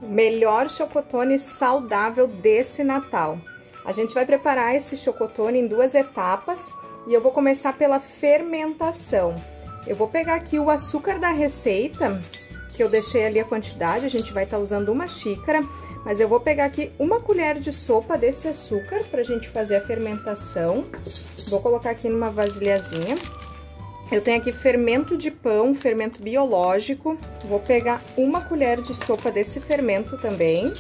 Melhor chocotone saudável desse Natal. A gente vai preparar esse chocotone em 2 etapas e eu vou começar pela fermentação. Eu vou pegar aqui o açúcar da receita, que eu deixei ali a quantidade, a gente vai estar usando 1 xícara, mas eu vou pegar aqui 1 colher de sopa desse açúcar pra gente fazer a fermentação. Vou colocar aqui numa vasilhazinha. Eu tenho aqui fermento de pão, fermento biológico. Vou pegar 1 colher de sopa desse fermento também.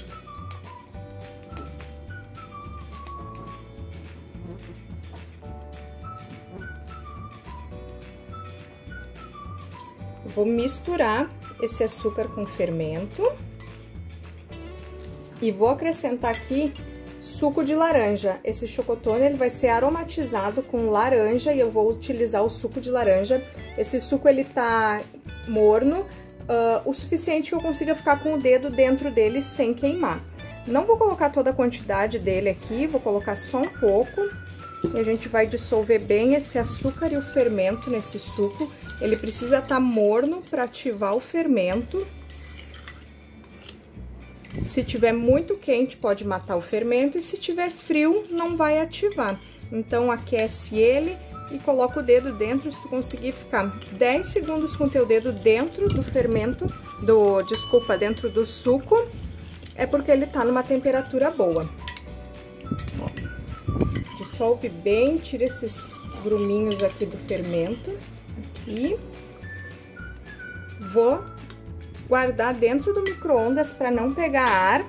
Vou misturar esse açúcar com fermento. E vou acrescentar aqui suco de laranja. Esse chocotone ele vai ser aromatizado com laranja e eu vou utilizar o suco de laranja. Esse suco ele tá morno, o suficiente que eu consiga ficar com o dedo dentro dele sem queimar. Não vou colocar toda a quantidade dele aqui, vou colocar só um pouco. E a gente vai dissolver bem esse açúcar e o fermento nesse suco. Ele precisa estar morno para ativar o fermento. Se tiver muito quente, pode matar o fermento, e se tiver frio, não vai ativar. Então, aquece ele e coloca o dedo dentro. Se tu conseguir ficar 10 segundos com o teu dedo dentro do fermento, dentro do suco, é porque ele tá numa temperatura boa. Ó, dissolve bem, tira esses gruminhos aqui do fermento. E vou guardar dentro do micro-ondas para não pegar ar,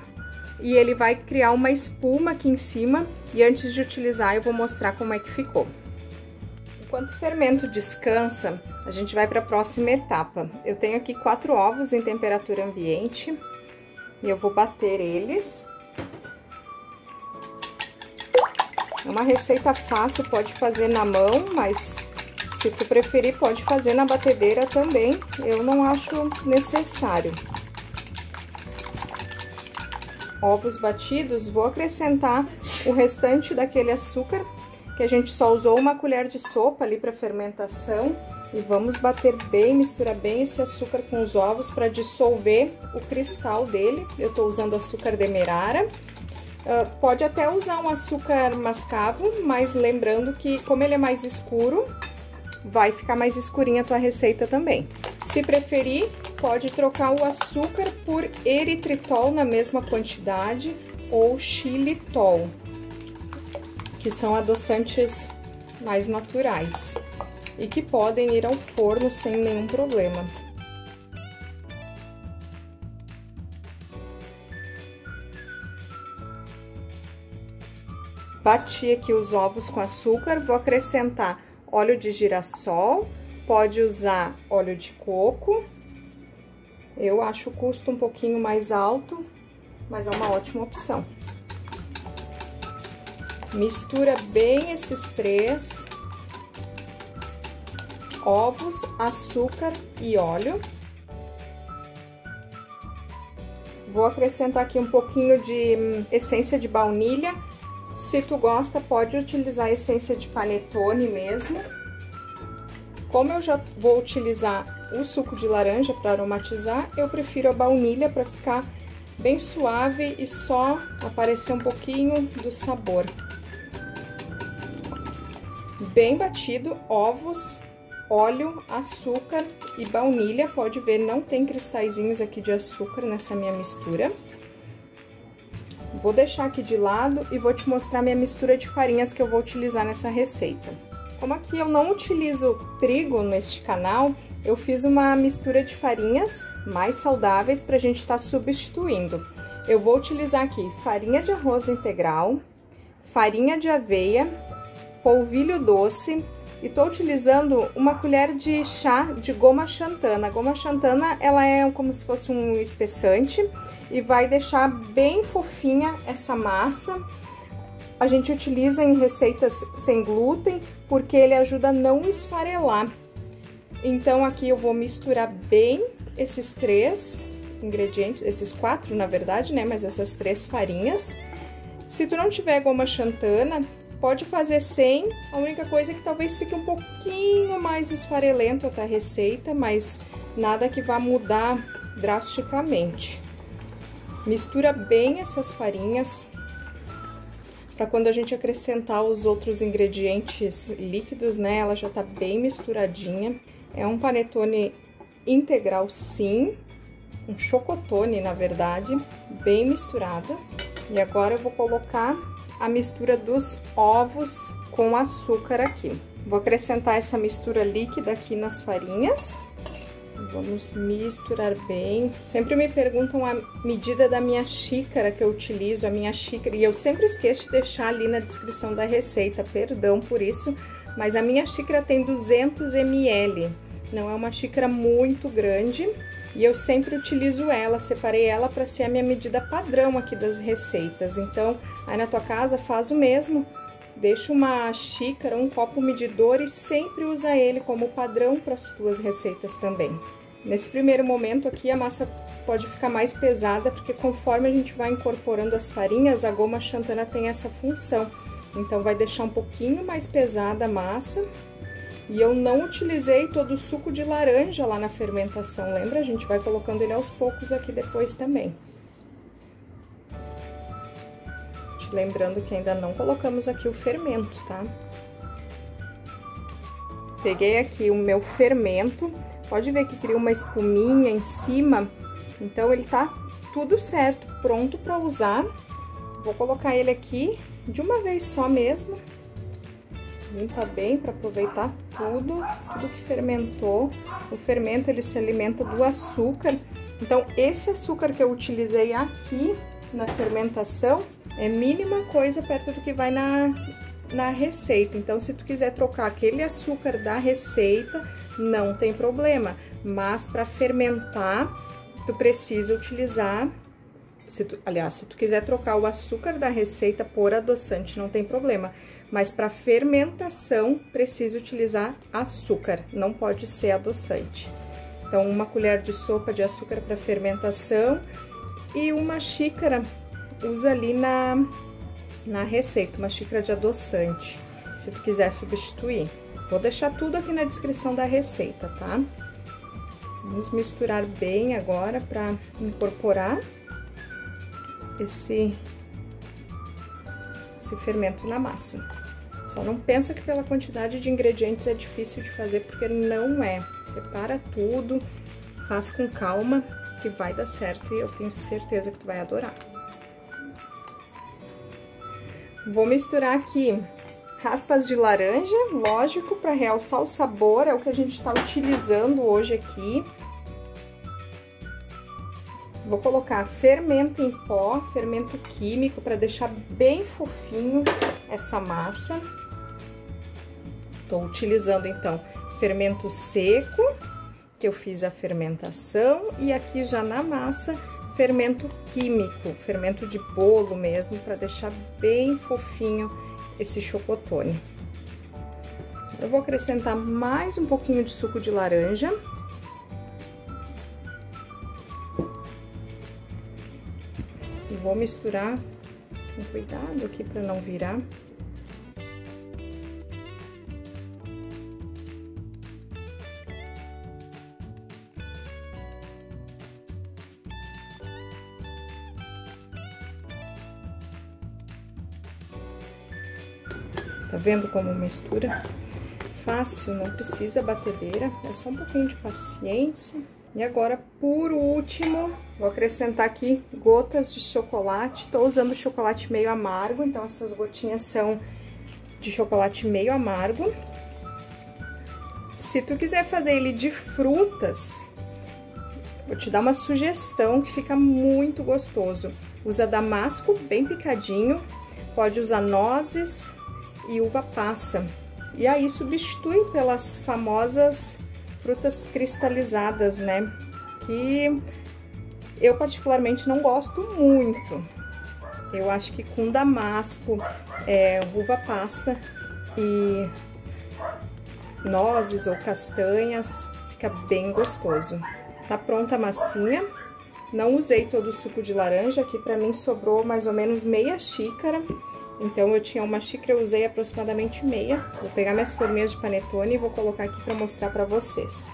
e ele vai criar uma espuma aqui em cima, e antes de utilizar eu vou mostrar como é que ficou. Enquanto o fermento descansa, a gente vai para a próxima etapa. Eu tenho aqui 4 ovos em temperatura ambiente, e eu vou bater eles. É uma receita fácil, pode fazer na mão, mas se tu preferir, pode fazer na batedeira também, eu não acho necessário. Ovos batidos, vou acrescentar o restante daquele açúcar, que a gente só usou 1 colher de sopa ali para fermentação. E vamos bater bem, misturar bem esse açúcar com os ovos para dissolver o cristal dele. Eu tô usando açúcar demerara. Pode até usar um açúcar mascavo, mas lembrando que como ele é mais escuro, vai ficar mais escurinha a tua receita também. Se preferir, pode trocar o açúcar por eritritol na mesma quantidade ou xilitol, que são adoçantes mais naturais e que podem ir ao forno sem nenhum problema. Bati aqui os ovos com açúcar, vou acrescentar óleo de girassol, pode usar óleo de coco. Eu acho o custo um pouquinho mais alto, mas é uma ótima opção. Mistura bem esses 3 ovos, açúcar e óleo. Vou acrescentar aqui um pouquinho de essência de baunilha. Se tu gosta, pode utilizar a essência de panetone mesmo. Como eu já vou utilizar o suco de laranja para aromatizar, eu prefiro a baunilha para ficar bem suave e só aparecer um pouquinho do sabor. Bem batido, ovos, óleo, açúcar e baunilha. Pode ver, não tem cristalzinhos aqui de açúcar nessa minha mistura. Vou deixar aqui de lado e vou te mostrar minha mistura de farinhas que eu vou utilizar nessa receita. Como aqui eu não utilizo trigo neste canal, eu fiz uma mistura de farinhas mais saudáveis para a gente estar substituindo. Eu vou utilizar aqui farinha de arroz integral, farinha de aveia, polvilho doce, e tô utilizando 1 colher de chá de goma xantana. A goma xantana, ela é como se fosse um espessante e vai deixar bem fofinha essa massa. A gente utiliza em receitas sem glúten porque ele ajuda a não esfarelar. Então, aqui eu vou misturar bem esses 3 ingredientes, esses 4 na verdade, né? Mas essas 3 farinhas. Se tu não tiver goma xantana, pode fazer sem, a única coisa é que talvez fique um pouquinho mais esfarelento a tua receita, mas nada que vá mudar drasticamente. Mistura bem essas farinhas, para quando a gente acrescentar os outros ingredientes líquidos, né, ela já tá bem misturadinha. É um panetone integral, sim, um chocotone, na verdade, bem misturado. E agora eu vou colocar a mistura dos ovos com açúcar aqui. Vou acrescentar essa mistura líquida aqui nas farinhas. Vamos misturar bem. Sempre me perguntam a medida da minha xícara que eu utilizo, a minha xícara, e eu sempre esqueço de deixar ali na descrição da receita, perdão por isso, mas a minha xícara tem 200 ml, não é uma xícara muito grande, e eu sempre utilizo ela, separei ela para ser a minha medida padrão aqui das receitas. Então, aí na tua casa faz o mesmo, deixa uma xícara, um copo medidor e sempre usa ele como padrão para as tuas receitas também. Nesse primeiro momento aqui a massa pode ficar mais pesada, porque conforme a gente vai incorporando as farinhas, a goma xantana tem essa função. Então vai deixar um pouquinho mais pesada a massa. E eu não utilizei todo o suco de laranja lá na fermentação, lembra? A gente vai colocando ele aos poucos aqui depois também. Lembrando que ainda não colocamos aqui o fermento, tá? Peguei aqui o meu fermento, pode ver que cria uma espuminha em cima, então ele tá tudo certo, pronto para usar. Vou colocar ele aqui de uma vez só mesmo. Limpa bem para aproveitar tudo que fermentou. O fermento, ele se alimenta do açúcar, então esse açúcar que eu utilizei aqui na fermentação é mínima coisa perto do que vai na receita. Então, se tu quiser trocar aquele açúcar da receita, não tem problema. Mas para fermentar, tu precisa utilizar... se tu quiser trocar o açúcar da receita por adoçante, não tem problema. Mas para fermentação, precisa utilizar açúcar, não pode ser adoçante. Então, uma colher de sopa de açúcar para fermentação e uma xícara... usa ali na receita, uma xícara de adoçante, se tu quiser substituir. Vou deixar tudo aqui na descrição da receita, tá? Vamos misturar bem agora para incorporar esse fermento na massa. Só não pensa que pela quantidade de ingredientes é difícil de fazer, porque não é. Separa tudo, faz com calma, que vai dar certo e eu tenho certeza que tu vai adorar. Vou misturar aqui raspas de laranja, lógico, para realçar o sabor, é o que a gente está utilizando hoje aqui. Vou colocar fermento em pó, fermento químico, para deixar bem fofinho essa massa. Estou utilizando, então, fermento seco, que eu fiz a fermentação, e aqui já na massa... fermento químico, fermento de bolo mesmo, para deixar bem fofinho esse chocotone. Eu vou acrescentar mais um pouquinho de suco de laranja. E vou misturar com cuidado aqui para não virar. Tá vendo como mistura? Fácil, não precisa batedeira, é só um pouquinho de paciência. E agora, por último, vou acrescentar aqui gotas de chocolate. Tô usando chocolate meio amargo, então essas gotinhas são de chocolate meio amargo. Se tu quiser fazer ele de frutas, vou te dar uma sugestão que fica muito gostoso. Usa damasco bem picadinho, pode usar nozes e uva passa. E aí substitui pelas famosas frutas cristalizadas, né? Que eu particularmente não gosto muito. Eu acho que com damasco, uva passa e nozes ou castanhas fica bem gostoso. Tá pronta a massinha. Não usei todo o suco de laranja, aqui pra mim sobrou mais ou menos meia xícara. Então, eu tinha uma xícara, eu usei aproximadamente meia. Vou pegar minhas forminhas de panetone e vou colocar aqui pra mostrar pra vocês.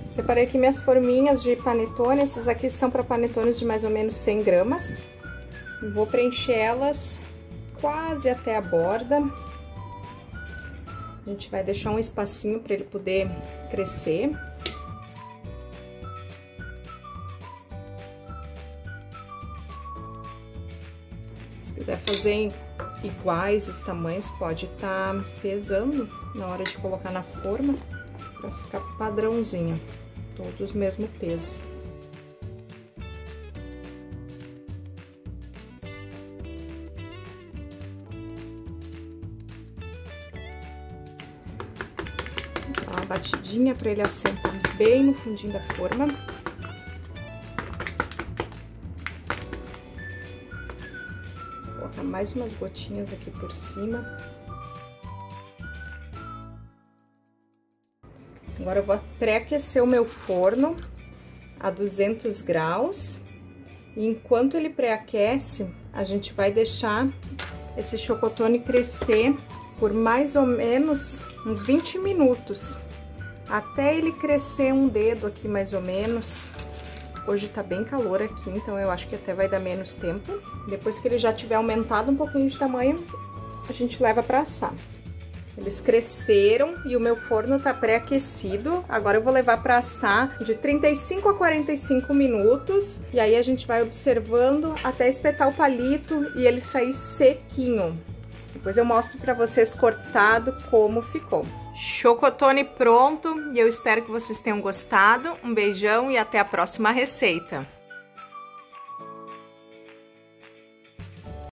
Separei aqui minhas forminhas de panetone, essas aqui são para panetones de mais ou menos 100 gramas. Vou preencher elas quase até a borda. A gente vai deixar um espacinho para ele poder crescer. Se quiser fazer iguais os tamanhos, pode estar pesando na hora de colocar na forma, para ficar padrãozinho, todos o mesmo peso. Dá uma batidinha para ele assentar bem no fundinho da forma. Vou colocar mais umas gotinhas aqui por cima. Agora eu vou pré-aquecer o meu forno a 200 graus. E enquanto ele pré-aquece, a gente vai deixar esse chocotone crescer por mais ou menos uns 20 minutos. Até ele crescer um dedo aqui, mais ou menos. Hoje tá bem calor aqui, então eu acho que até vai dar menos tempo. Depois que ele já tiver aumentado um pouquinho de tamanho, a gente leva pra assar. Eles cresceram e o meu forno tá pré-aquecido. Agora eu vou levar para assar de 35 a 45 minutos. E aí a gente vai observando até espetar o palito e ele sair sequinho. Depois eu mostro para vocês cortado como ficou. Chocotone pronto e eu espero que vocês tenham gostado. Um beijão e até a próxima receita.